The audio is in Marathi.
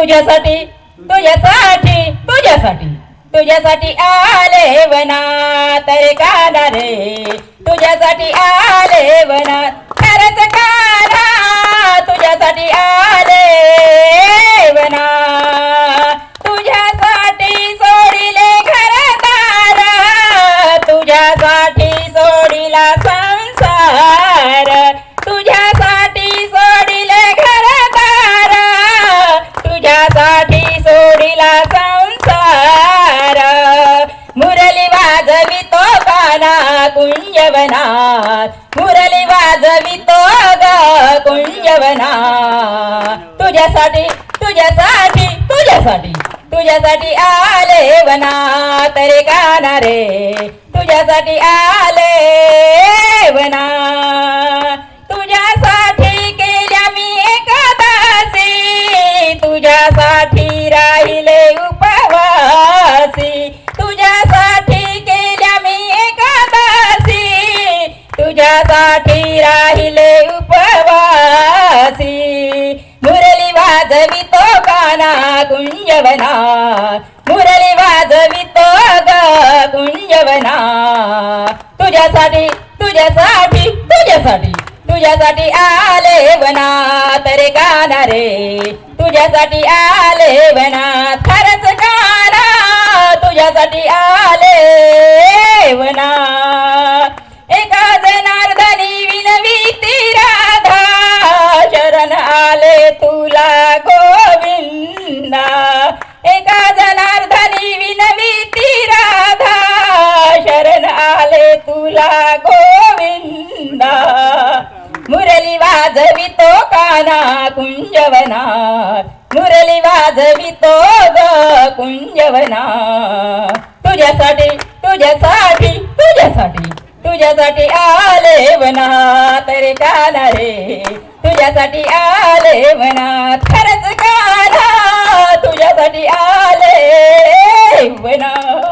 तुझ्यासाठी तुझ्यासाठी तुझ्यासाठी तुझ्यासाठी आले वनात रे काना रे तुझ्यासाठी आले वनात खरंच काना तुझ्यासाठी आले वनात तुझ्यासाठी सोडिले घरदार तुझ्यासाठी सोडिला संसार तुझ्यासाठी सोडिले घरदार तुझ्यासाठी सोडिला संसार मुरली वाजवितो काना कुंजवनात मुरली वाजवितो ग कुंजवनात तुझ्यासाठी तुझ्यासाठी तुझ्यासाठी तुझ्यासाठी आले वनात रे काना रे तुझ्यासाठी आले वनात तुझ्यासाठी केल्या मी एकादशी तुझ्यासाठी राहिले उपवासी तुझ्यासाठी केल्या मी एकादशी तुझ्यासाठी राहिले उपवासी मुरली वाजवितो काना कुंजवनात मुरली वाजवितो ग कुंजवनात तुझ्यासाठी तुझ्यासाठी तुझ्यासाठी तुझ्यासाठी आले वनात रे काना रे तुझ्यासाठी आले वनात खरंच काना तुझ्यासाठी आले वनात एका जनार्दनी विनविती राधा शरण आले तुला गोविंदा एका जनार्दनी विनविती राधा शरण आले तुला गोविंदा मुरली वाजवितो काना कुंजवनात मुरली वाजवितो ग कुंजवनात तुझ्यासाठी तुझ्यासाठी तुझ्यासाठी तुझ्यासाठी आले वनात रे काना रे तुझ्यासाठी आले वनात खरंच काना तुझ्यासाठी आले वनात